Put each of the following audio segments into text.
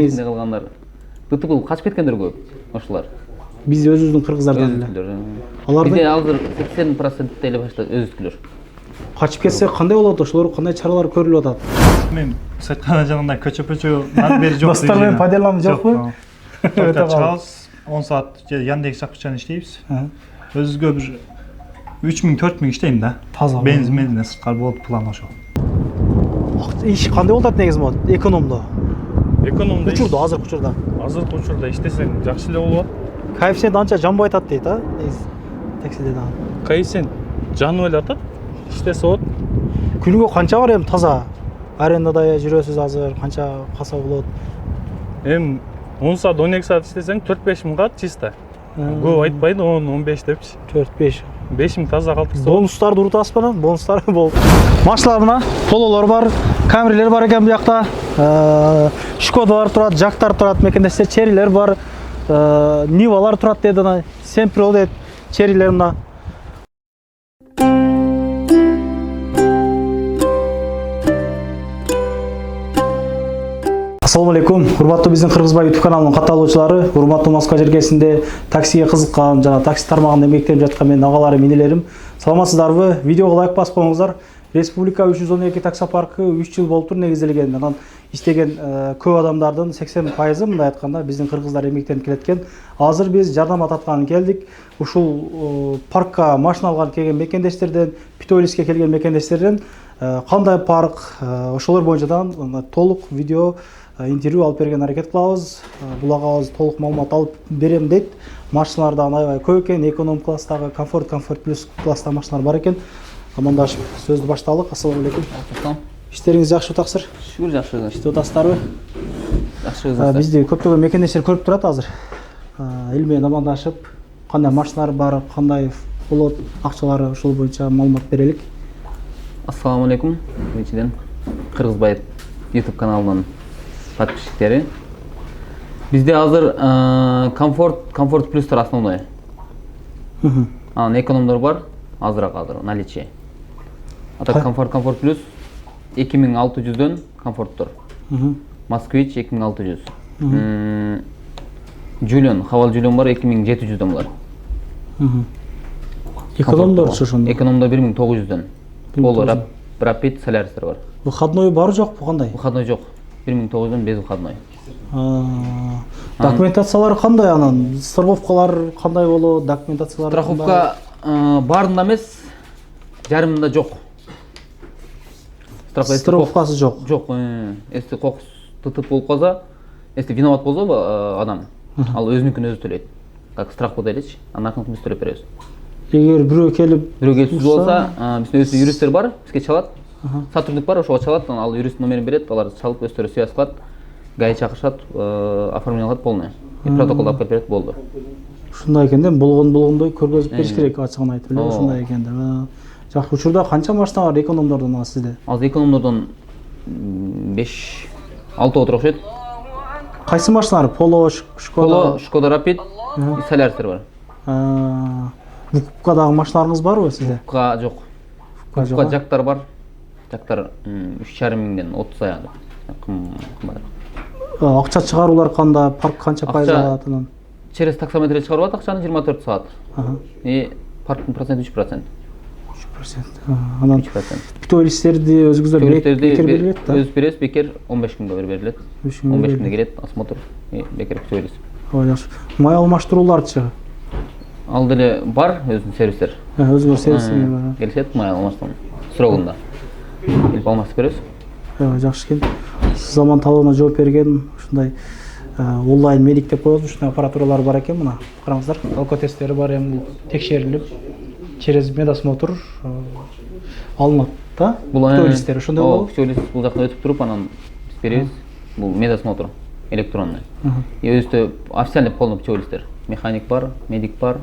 Биздиңиз эсинде калгандар ДТП кылып качып кеткендер көп ошолар. Биз өзүбүздүн кыргыздардан эле. Алардын Бизде азыр 80% эле башта өзүткүлөр. Качып кетсе кандай болот? Ошолор кандай чаралар көрүлүп атат? Мен сайткан жанында көчө-пөчө нан бери жок. Достор менен пайдалануу жокпу? Чыгабыз 10 саат же Яндекс Жакпычан иштейбиз. Өзүгө бир 3000-4000 иштейм да. Таза. Бензин сырткары болот план ошо. Иш кандай болот негизи болот? Экономдо. Экономдо. Учурда, азыркы учурда. Азыркы учурда иштесең жакшы эле болот. Коэффициент анча жанбай атат дейт, негизи. Таксиде да. Коэффициент жанып эле атат. İştese болот. Күнүгө канча бар эми таза? Арендада жүрөсүз азыр, канча каса болот? Эми 10 саат, 12 саат иштесең 4-5 миңга чисто. Көп айтпайды, 10-15 депчи. 4-5. 5 миң таза калтырса. Бонустарды урутасыз ба? Бонустар болуп. Машиналар мына, Пололор бар, Камрилер бар экен буякта. Шкодалар турат, Жактар турат, мекендеште Черрилер бар. Нивалар турат деди ана. Семпрол дейт, Черрилер мына. Assalamu алейкум. Урматтуу биздин Кыргызбай YouTube каналынын катталуучулары, урматтуу Москва жергесинде таксиге кызыккан жана такси тармагында эмгектенип жаткан менин агаларым, инелерим. Саламатсыздарбы? Видеого лайк басып коюңуздар. Республика 312 таксопаркы 3 жыл болуптур негизделген. Анан иштеген көп адамдардын 80% мындай айтканда биздин кыргыздар эмгектенип келеткен. Азыр биз жардам татканы келдик. Ушул паркка машина алган келген мекендештерден, Питойлиске келген мекендештерден кандай парк, ошолор боюнча толук видео интервью алып берген аракет кылабыз. Булагабыз толук маалымат алып берем дейт. Машиналарда аябай көп экен, эконом класстагы, комфорт плюс класстагы машиналар бар экен. Амандашып сөздү башталык. Ассаламу алейкум. Иштериңиз жакшыбы таксыр? Шүгүр жакшы. Иштеп атасыздарбы? Жакшы. Бизди көптөгөн мекендештер көрүп турат азыр. Эл менен амандашып, кандай машиналар бар, кандай болот, акчалары ошол боюнча маалымат берелик. Ассаламу алейкум. Биринчиден Кыргызбай YouTube каналынын подписчиктери. Бизде азыр комфорт плюстар основной. Анан экономдор бар, азыраак азыр наличие. Ата комфорт плюс 2600дөн комфорттор. Москвич 2600. Жулион, Хавал Жулион бар 2700дөн булар. Экономдор ошондо. Экономдор 1900дөн. Пол Rapid Solaris'ler var. Выходной бар жокпу, кандай? Выходной жок. 1900дөн без выходной. Документациялары кандай анан? Страховкалар кандай болот? Документациялар Страховка барында эмес, жарымында жок. Страховкасы жок. Жок. Если кокус ТТП болуп калса, если виноват болсо адам, ал өзүнүкүн өзү төлөйт. Как страховка элечи, анан биз төлөп беребиз. Эгер бирөө келип болса, биздин өзү юристтер бар, бизге чалат. Сотрудник бар, ошого чалат, ал юрист номерин берет, алар чалып өздөрү связь кылат, ГАИ чакырышат, оформление кылат полный. Протокол алып келип берет, болду. Ушундай экен да, болгондой көргөзүп бериш керек, ачыгын айтып эле, ушундай экен да. Жакшы, учурда канча машина бар экономдордон сизде? Азыр экономдордон 5-6 отур окшойт. Кайсы машиналар? Polo, Шкода Rapid, Solaris'ler бар. Вукупкадагы машиналарыңыз барбы сизде? Вукупка жок. Вукупка Жактар бар. Жактар 3,5 миңден 30 аяк. Кымбат. Акча чыгаруулар кандай, парк канча пайыз алат анан? Через таксометр чыгарып акчаны 24 саат. Парктын проценти 3%. 3%. Анан 3%. Питойлистерди өзүңүздөр бекер берилет да? Өз беребиз, бекер 15 күнгө берилет. 15 күнгө келет осмотр, бекер Питойлис. Жакшы. Май алмаштырууларчы? Ал деле бар өзүнүн сервистер. Өзүнүн сервиси бар. Келишет май алмаштыруу срогунда. Келип алмаштырып беребиз. Жакшы экен. Заман талабына жооп берген ушундай онлайн медик деп коебуз, ушундай аппаратуралар бар экен мына. Караңыздар, алкотесттери бар, эми текшерилип через медосмотр алынат да. Питойлистер ошондой болобу? Питойлис бул жакта өтүп туруп анан биз беребиз. Бул медосмотр электронный. Өзү официальный полный питойлистер. Механик бар, медик бар,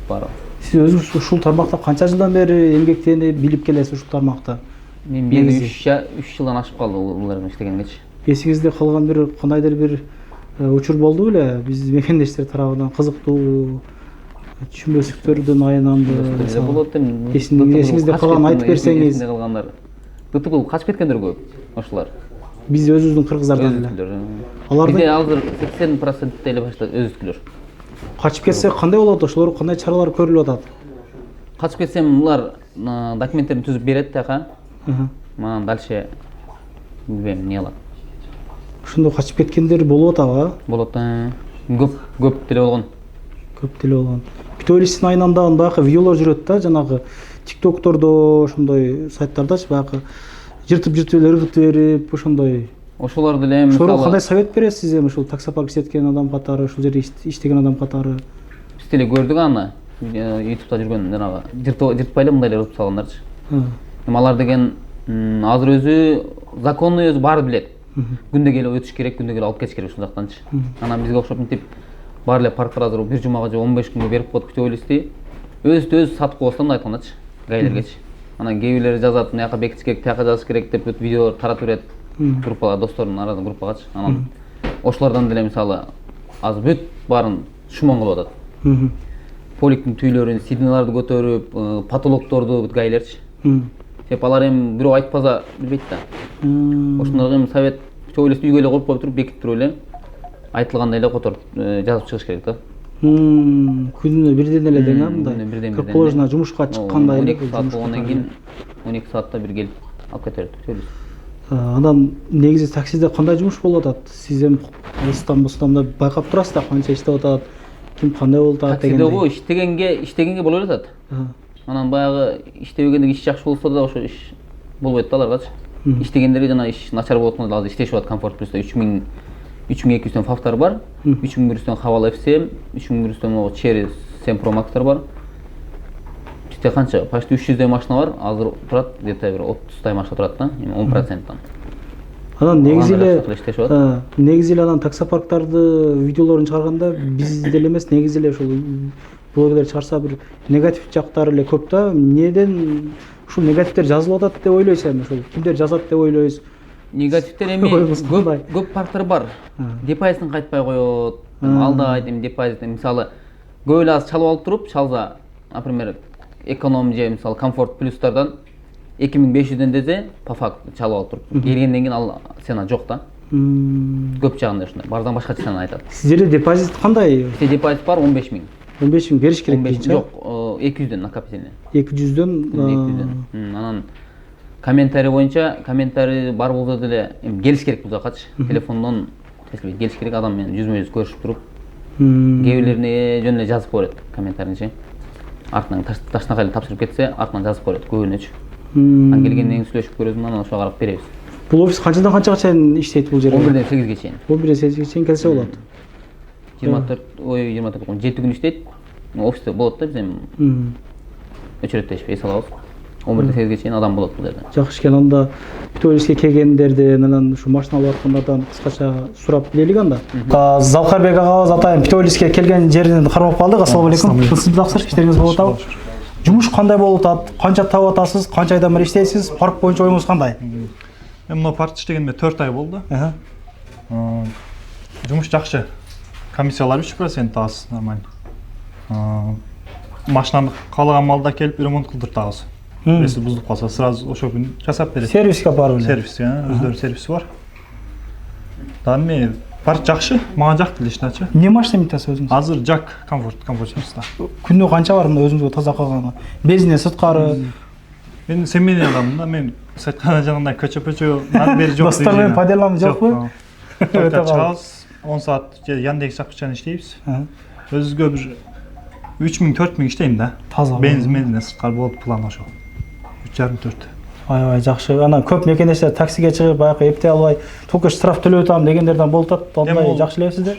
бар. Сиз өзүңүз ушул тармакта канча жылдан бери эмгектенип билип келесиз ушул тармакта? Мен бери 3 жылдан ашып калды буларга иштегенгечи. Эсиңизде калган бир кандайдыр бир учур болду беле? Биз мекендештер тарабынан кызыктуу түшүнбөстүктөрдөн аянанды. Болот эми. Эсиңизде калган айтып берсеңиз. Эсиңизде калгандар. ДТП кылып качып кеткендер көп ошолар. Биз өзүбүздүн кыргыздардан эле. Өзүкүлөр. Алардын Бизде азыр 80% эле башта өзүкүлөр. качып кетсе кандай болот? Ошолор кандай чаралар көрүлүп атат? Качып кетсем булар документтерин түзүп берет тияка. Манан дальше билбейм эмне кылат. Ошондо качып кеткендер болуп атабы? Болот. Көп деле болгон. Көп деле болгон. Питолистин айнамдагы баягы видеолор жүрөт да, жанагы тиктоктордо, ошондой сайттардачы баягы жыртып эле ыргытып берип, ошондой. Ошолор деле Ошолорго мисалы кандай совет бересиз эми ушул таксопарк иштеткен адам катары, ушул жерде иштеген адам катары? биз деле көрдүк аны. YouTube'да жүргөн жанагы жыртпай эле мындай эле ыргытып салгандарчы. Эми алар деген азыр өзү законный өзү баары билет. Күндө келип өтүш керек, күндө келип алып кетиш керек ушул жактанчы. Анан бизге окшоп мынтип баары эле парктар азыр бир жумага же 15 күнгө берип коет күтөбүлүсти. Өзү сатып койсом да айткандачы, гаилергечи. Анан кээ бирлери жазат, мынаяка бекитиш керек, тияка жазыш керек деп бүт видеолор таратып берет. Группага, достордун арасында группагачы. Анан ошолордон деле мисалы азыр бүт баарын шумон кылып атат. Поликтин түүлөрүн, сигналарды көтөрүп, потолокторду бүт гаилерчи. Деп алар эми бирөө айтпаса билбейт да. Ошондорго эми совет төбөлөстү үйгө эле коюп коюп туруп бекитип туруп эле айтылгандай эле которуп жазып чыгыш керек да. Күнүнө бирден эле дең, мындай. Как положено жумушка чыккандай. 12 саат болгондон кийин 12 саатта бир келип алып кете берет. Анан негизи таксиде кандай жумуш болуп атат? Сиз эми бостан байкап турасыз да, канча иштеп атат, ким кандай болуп атат дегенде. Таксиде иштегенге боло берет. Анан баягы иштебегендеги иш жакшы болсо да ошо иш болбойт да аларгачы. Иштегендерге жана иш начар болуп атканда азыр иштешип атат Комфорт Плюс'та 3200 фавтар бар, 3100 Haval F7, 3100 Cherry 7 Pro Max'тар бар. Тите канча? Почти 300 машина бар. Азыр турат, где-то бир 30 машина турат да, 10%тан. Анан негизи эле анан таксопарктарды видеолорун чыгарганда биз деле эмес, негизи эле ушул блогерлер чыгарса бир негатив жактары эле көп да. Эмнеден ушул негативдер жазылып атат деп ойлойсуз эми? Ушул кимдер жазат деп ойлойсуз? Негативдер эми көп парктар бар. Депозитин кайтпай коет. Алдайт эми депозит. Мисалы көп эле аз чалып алып туруп, чалса, например, эконом же мисалы Комфорт Плюстардан 2500ден дезе по факту чалып алып туруп, келгенден кийин ал цена жок да. Көп жагында ушундай. Бардан башкача цена айтат. Сиздерде депозит кандай? Бизде депозит бар 15000. 15000 бериш керек дейчи. Жок, 200ден накопительный. 200ден. Анан комментарий боюнча, комментарий бар болсо деле келиш керек бул жакачы. Телефондон келиш керек, адам менен жүзмө-жүз көрүшүп туруп. Кээ бирлерине жөн эле жазып коет комментарийчи. Артынан таштанга эле тапшырып кетсе, артынан жазып коет көбүнөчү. Анан келгенден кийин сүйлөшүп көрөбүз, анан ошого карап беребиз. Бул офис канчадан канчага чейин иштейт бул жерде? 11ден 8ге чейин. 11ден 8ге чейин келсе болот. 24 7 күн иштейт. Офисте болот да, биз эми өчүрөттөшүп эс алабыз. 11ден 8ге чейин адам болот бул жерде. Жакшы экен. Анда Питолиске келгендерден анан ушу машина алып аткандардан кыскача сурап билелик анда. Залкарбек агабыз атайын Питолиске келген жеринен карап калдык. Ассалам алейкум. Сиз жакшы иштериңиз болуп атабы? Жумуш кандай болуп атат? Канча таап атасыз? Канча айдан бери иштейсиз? Парк боюнча оюңуз кандай? Эми мына паркта иштегениме 4 ай болду. Жумуш жакшы. Комиссиялар 3% аз, нормально. Машинаны каалаган маалда келип ремонт кылдыртабыз. Если бузулуп калса, сразу ошол күн жасап берет. Сервиске барып эле. Сервиске, өздөрүнүн сервиси бар. Дами парк жакшы, мага жакты личночу. Эмне машина минтасыз өзүңүз? Азыр Jack комфортчусунда. Күнү канча бар мына өзүңүзгө таза калганы? Безине сырткары. Мен семейный адаммын да, мен сайтканда жанагындай көчө-пөчө нан бери жок. Достор менен паделам жокпу? Чыгабыз 10 саат же Яндекс акчаны иштейбиз. Өзүгө бир 3000-4000 иштейм да. Таза. Бензин сырткары болуп план ошол. 3,5-4. Аябай жакшы. Анан көп мекендештер таксиге чыгып, баягы эптей албай, только штраф төлөп атам дегендерден болуп атат. Ондай жакшы элебизде?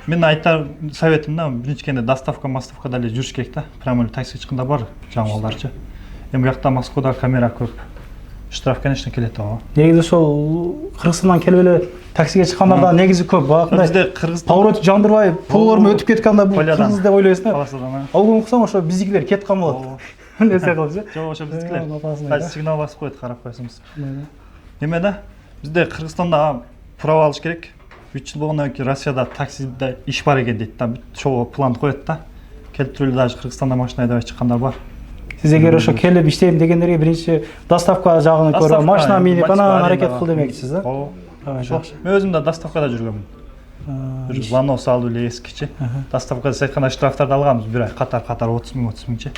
Мен айтар советим да, биринчи доставка дале жүрүш керек да. Прямо эле таксиге чыкканда бар жаңылдарчы. Эми бuyakta Москвада камера көп. Штраф конечно келет ага. Негизи ошол Кыргызстандан келип эле таксиге чыккандарда негизи көп. Багындай бизде Кыргыз поворот жандырбай, пулорун өтүп кетканда бул Кыргыз деп ойлойсуң да. Аласадан. Ал уксам ошо биздикилер кеткан болот. Нерсе кылчу? Жок, ошо биздикилер. Кайсы сигнал басып коет, карап койсоңуз. Эме да, бизде Кыргызстанда право алыш керек. 3 жыл болгондон кийин Россияда таксиде иш бар экен дейт да. Ошого план коет да. Келип туруп даже Кыргызстанда машина айдабай чыккандар бар. Сиз эгер ошо келип иштейм дегендерге биринчи доставка жагын көрүп, машина минип анан аракет кыл демекчисиз да? Ооба. Ошо. Мен өзүм да доставкада жүргөмүн. Бир Ланос алып эле эскичи. Доставкада сайкана штрафтарды алганбыз бир ай катар 30 миңчи.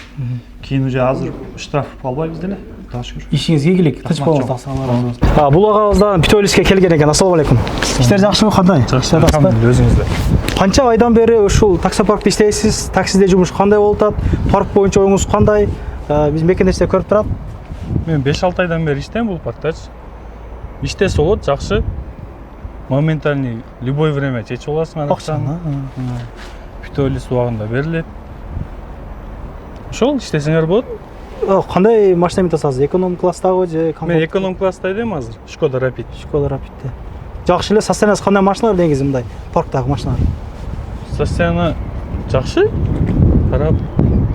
Кийин уже азыр штраф албайбыз деле. Кудайга шүгүр. Ишиңизге ийгилик, тынч болуңуз, Алла разы болсун. Бул агабыздан Питолиске келген экен. Ассалам алейкум. Иштер жакшыбы, кандай? Иштер Алхамдулилlah, өзүңүздө. Канча айдан бери ушул таксопаркта иштейсиз? Таксиде жумуш кандай болуп атат? Парк боюнча оюңуз кандай? Биз мекендештер көрүп турат. Мен 5-6 айдан бери иштейм бул парктачы. Иштесе болот, жакшы. Моментальный любой время чечип аласың акчаны. Питолис убагында берилет. Ошол иштесеңер болот. Кандай машина минип атасыз? Эконом класстагы же комфорт? Мен эконом класста идем азыр. Шкода Rapid. Школа Rapid'те. Жакшы эле состояниясы кандай машиналар негизи мындай парктагы машиналар? Состояние жакшы. Карап,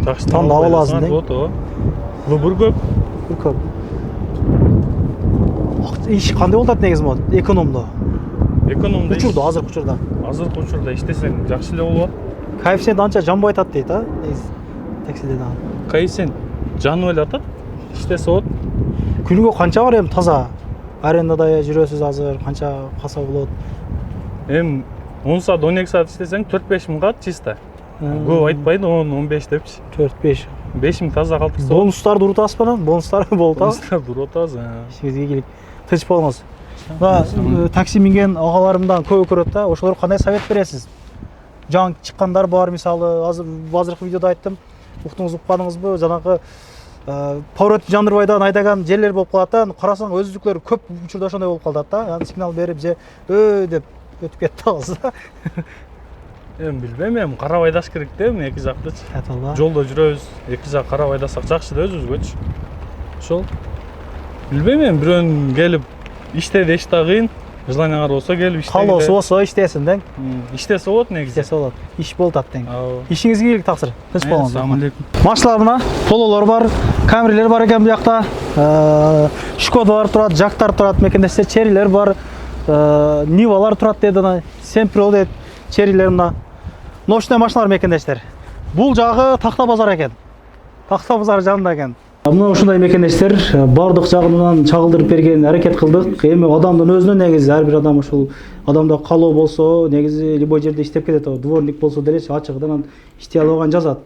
жакшы Тандап аласың да? Болот, ооба. Выбор көп. Көп. Иш кандай болуп атат негизи могу экономдо? Экономда. Азыркы учурда. Азыркы учурда иштесең жакшы эле болуп атат. Коэффициент анча жанбай атат дейт, негизи таксиде дагы. Коэффициент жанып эле атат. Иштесе болот. Күнүгө канча бар эми таза? Арендада жүрөсүз азыр, канча каса болот? Эми 10 саат 12 саат иштесең 4-5 миңга чисто. Көп айтпайды 10-15 депчи. 4-5. 5 миң таза калтырса. Бонустарды урутасызбы анан? Бонустар болуп атабы? Бонустар туруп атабыз. Ишиңизге ийгилик. Тынч болуңуз. Такси минген агаларымдан көп көрөт да, ошолорго кандай совет бересиз? Жаңы чыккандар бар, мисалы, азыркы видеодо айттым. Уктуңуз укпадыңызбы? Жанагы поворот жандырбайдан айдаган жерлер болуп калат да, карасаң өзүздүклөр көп учурда ошондой болуп калат да. Анан сигнал берип же деп өтүп кетти агыз. Эми билбейм, эми карап айдаш керек да, эми эки жактычы. Жолдо жүрөбүз, эки жак карап айдасак жакшы да өзүбүзгөчү. Ошол. Билбейм, эми бирөөнүн келип иште деш да кыйын. Желанияңар болсо келип иштейт. Каалоосу болсо иштесин дең. Иштесе болот негизи. Иштесе болот. Иш болуп атат дең. Ооба. Ишиңизге ийгилик таксыр. Тынч болуңуз. Assalamu alaikum. Машиналар мына, Пололор бар, Камрилер бар экен бу жакта. Шкодалар турат, Жактар турат, мекендештер, Черрилер бар, Нивалар турат деди ана, Семпрол дейт, Черрилер мына. Ушундай машиналар мекендештер. Бул жагы Такта базар экен. Такта базар жанында экен. Мына ушундай мекендештер бардык жагынан чагылдырып берген аракет кылдык. Эми адамдын өзүнө негизи ар бир адам ушул адамда калоо болсо, негизи любой жерде иштеп кетет. Дворник болсо делечи ачыгынан иштей албаган жазат.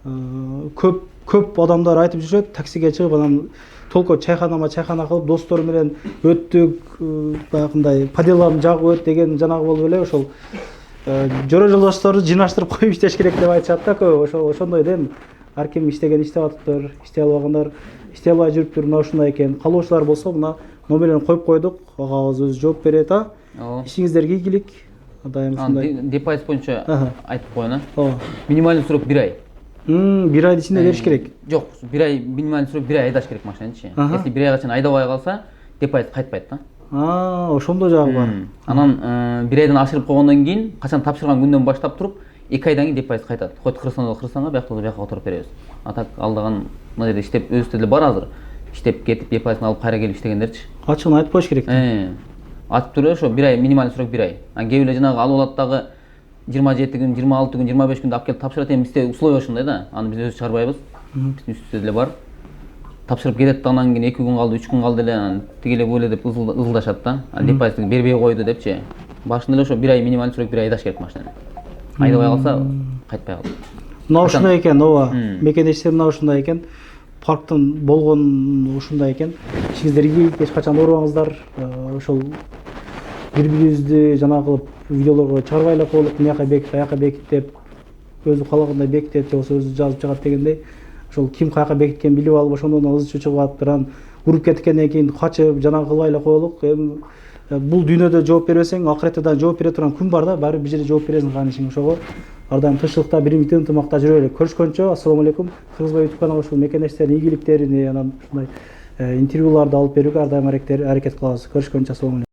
Көп адамдар айтып жүрөт, таксиге чыгып анан толко чайхана кылып достору менен өттүк, баягындай по делам жагып өт деген жанагы болуп эле ошол жора жолдошторду жыйнаштырып коюп иштеш керек деп айтышат да көбү. Ошондой да эми ар ким иштеген иштеп атыптыр, иштей албагандар иштей албай жүрүптүр. Мына ушундай экен. Калоочулар болсо мына номерлерин коюп койдук. Агабыз өзү жооп берет. Ишиңиздерге ийгилик. Дайым ушундай. Депайс боюнча айтып коеюн. Минимальный срок 1 ай. 1 айдын ичинде бериш керек. Жок, 1 ай минимальный срок 1 ай айдаш керек машинанычы. Если 1 айга чейин айдабай калса, депайс кайтпайт да. Ошондой жагы бар. Анан 1 айдан ашырып койгондон кийин, качан тапшырган күндөн баштап туруп 2 айдан кийин депайс кайтат. Хоть Кыргызстанга, биякта да бияка отуруп беребиз. Атак алдаган мына жерде иштеп өзү деле бар азыр. Иштеп кетип депайсын алып кайра келип иштегендерчи. Ачыгын айтып коюш керек. Атып туруп ошо 1 ай минимальный срок 1 ай. Кээ бирөө жанагы алып алат дагы 27 күн, 26 күн, 25 күндө алып келип тапшырат. Эми бизде условия ошондой да. Аны биз өзү чыгарбайбыз. Биздин үстүбүздө деле бар. Тапшырып кетет да, анан кийин 2 күн калды, 3 күн калды эле анан тигеле бөлө деп ызылдашат да. Депайсты бербей койду депчи. Башында эле ошо 1 ай минимальный срок 1 ай айдаш керек машинаны. Айдабай калса кайтпай калат. Мына ушундай экен, ооба. Мекендештер мына ушундай экен. Парктын болгон ушундай экен. Ишиңиздерге эч качан оорубаңыздар. Ошол бири-бирибизди жанагы кылып видеолорго чыгарбай эле коелук. Мияка бекит, аяка бекит деп өзү каалагандай бекитет же болбосо өзү жазып чыгат дегендей. Ошол ким каяка бекиткен билип алып ошондон ызы чыгып атып, анан уруп кеткенден кийин качып жанагы кылбай эле коелук. Эми бул дүйнөдө жооп бербесең, акыретте да жооп бере турган күн бар да, баары бир жерде жооп бересиң канышың. Ошого ар дайым тынччылыкта, биримдикте ынтымакта жүрөлүк. Көрүшкөнчө, ассаламу алейкум. Кыргызбай YouTube каналы ушул мекендештердин ийгиликтерин, анан ушундай интервьюларды алып берүүгө ар дайым аракет кылабыз. Көрүшкөнчө, ассаламу алейкум.